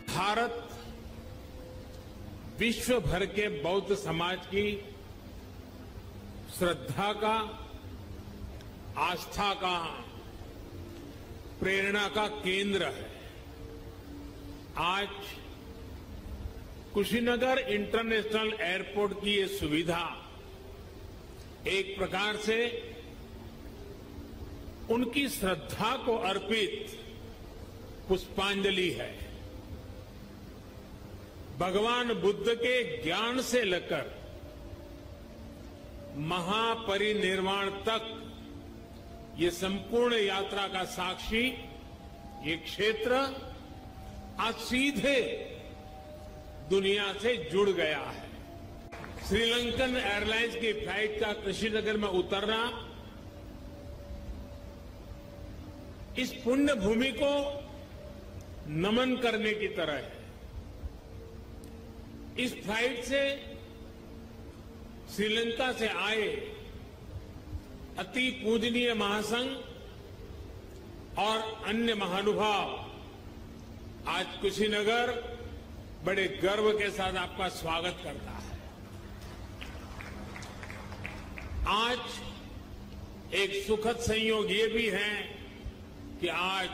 भारत विश्व भर के बौद्ध समाज की श्रद्धा का, आस्था का, प्रेरणा का केंद्र है। आज कुशीनगर इंटरनेशनल एयरपोर्ट की ये सुविधा एक प्रकार से उनकी श्रद्धा को अर्पित पुष्पांजलि है। भगवान बुद्ध के ज्ञान से लेकर महापरिनिर्वाण तक ये संपूर्ण यात्रा का साक्षी ये क्षेत्र आज सीधे दुनिया से जुड़ गया है। श्रीलंकन एयरलाइंस की फ्लाइट का कुशीनगर में उतरना इस पुण्य भूमि को नमन करने की तरह है। इस फ्लाइट से श्रीलंका से आए अति पूजनीय महासंघ और अन्य महानुभाव आज कुशीनगर बड़े गर्व के साथ आपका स्वागत करता है। आज एक सुखद संयोग ये भी है कि आज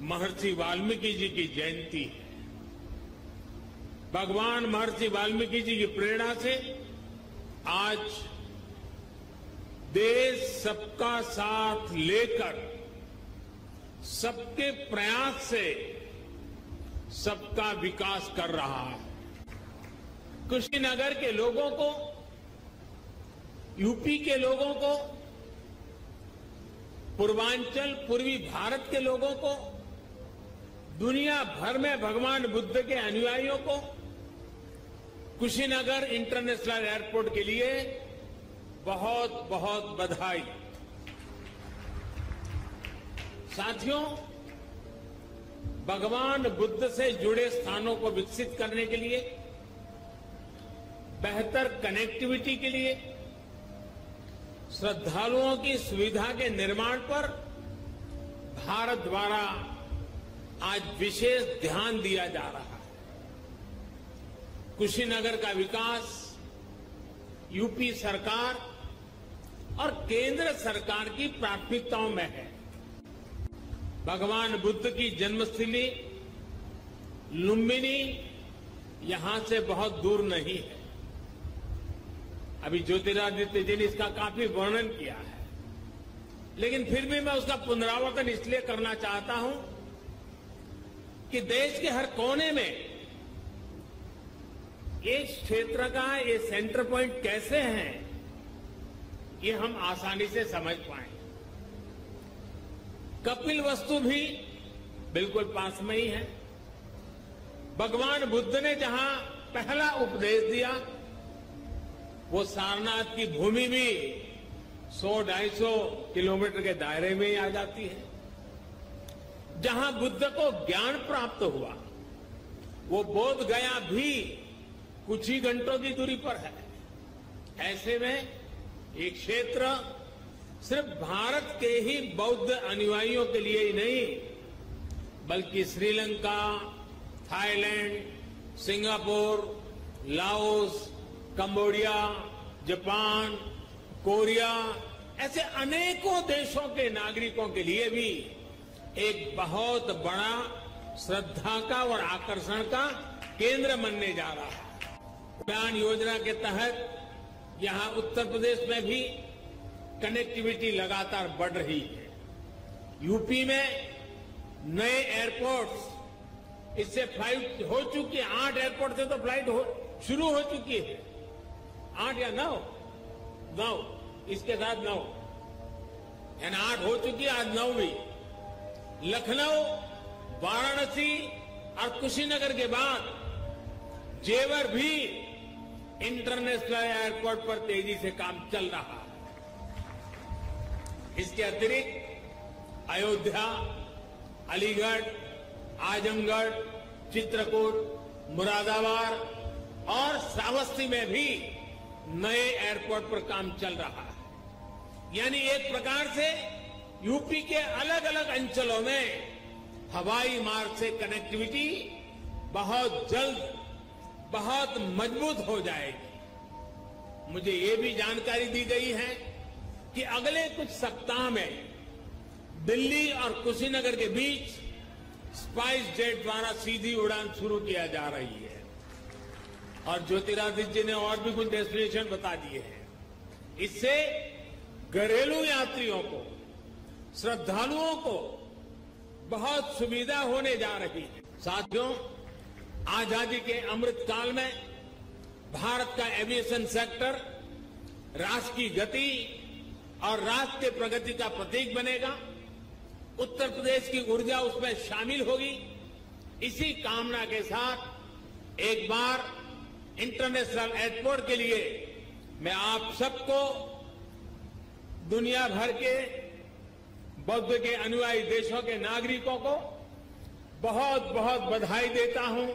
महर्षि वाल्मीकि जी की जयंती है। भगवान महर्षि वाल्मीकि जी की प्रेरणा से आज देश सबका साथ लेकर सबके प्रयास से सबका विकास कर रहा है। कुशीनगर के लोगों को, यूपी के लोगों को, पूर्वांचल पूर्वी भारत के लोगों को, दुनिया भर में भगवान बुद्ध के अनुयायियों को कुशीनगर इंटरनेशनल एयरपोर्ट के लिए बहुत बहुत बधाई। साथियों, भगवान बुद्ध से जुड़े स्थानों को विकसित करने के लिए, बेहतर कनेक्टिविटी के लिए, श्रद्धालुओं की सुविधा के निर्माण पर भारत द्वारा आज विशेष ध्यान दिया जा रहा है। कुशीनगर का विकास यूपी सरकार और केंद्र सरकार की प्राथमिकताओं में है। भगवान बुद्ध की जन्मस्थली लुम्बिनी यहां से बहुत दूर नहीं है। अभी ज्योतिरादित्य जी ने इसका काफी वर्णन किया है, लेकिन फिर भी मैं उसका पुनरावर्तन इसलिए करना चाहता हूं कि देश के हर कोने में इस क्षेत्र का ये सेंटर पॉइंट कैसे हैं, ये हम आसानी से समझ पाए। कपिलवस्तु भी बिल्कुल पास में ही है। भगवान बुद्ध ने जहां पहला उपदेश दिया, वो सारनाथ की भूमि भी 100-250 किलोमीटर के दायरे में ही आ जाती है। जहां बुद्ध को ज्ञान प्राप्त हुआ, वो बोध गया भी कुछ ही घंटों की दूरी पर है। ऐसे में ये क्षेत्र सिर्फ भारत के ही बौद्ध अनुयायियों के लिए ही नहीं, बल्कि Sri Lanka, Thailand, Singapore, Laos, Cambodia, Japan, Korea ऐसे अनेकों देशों के नागरिकों के लिए भी एक बहुत बड़ा श्रद्धा का और आकर्षण का केंद्र बनने जा रहा है। उड़ान योजना के तहत यहां उत्तर प्रदेश में भी कनेक्टिविटी लगातार बढ़ रही है। यूपी में नए एयरपोर्ट्स, इससे फ्लाइट हो चुकी है। 8 एयरपोर्ट से तो फ्लाइट शुरू हो चुकी है। 8 या 9, इसके साथ 9 यानी 8 हो चुकी है, आज 9वीं। लखनऊ, वाराणसी और कुशीनगर के बाद जेवर भी इंटरनेशनल एयरपोर्ट पर तेजी से काम चल रहा है। इसके अतिरिक्त अयोध्या, अलीगढ़, आजमगढ़, चित्रकूट, मुरादाबाद और श्रावस्ती में भी नए एयरपोर्ट पर काम चल रहा है। यानी एक प्रकार से यूपी के अलग अलग अंचलों में हवाई मार्ग से कनेक्टिविटी बहुत जल्द बहुत मजबूत हो जाएगी। मुझे ये भी जानकारी दी गई है कि अगले कुछ सप्ताह में दिल्ली और कुशीनगर के बीच स्पाइस जेट द्वारा सीधी उड़ान शुरू किया जा रही है। और ज्योतिरादित्य जी ने और भी कुछ डेस्टिनेशन बता दिए हैं। इससे घरेलू यात्रियों को, श्रद्धालुओं को बहुत सुविधा होने जा रही है। साथियों, आजादी के अमृत काल में भारत का एविएशन सेक्टर राष्ट्र की गति और राष्ट्र के प्रगति का प्रतीक बनेगा। उत्तर प्रदेश की ऊर्जा उसमें शामिल होगी। इसी कामना के साथ एक बार इंटरनेशनल एयरपोर्ट के लिए मैं आप सबको, दुनिया भर के बौद्ध के अनुयायी देशों के नागरिकों को बहुत बहुत बधाई देता हूं।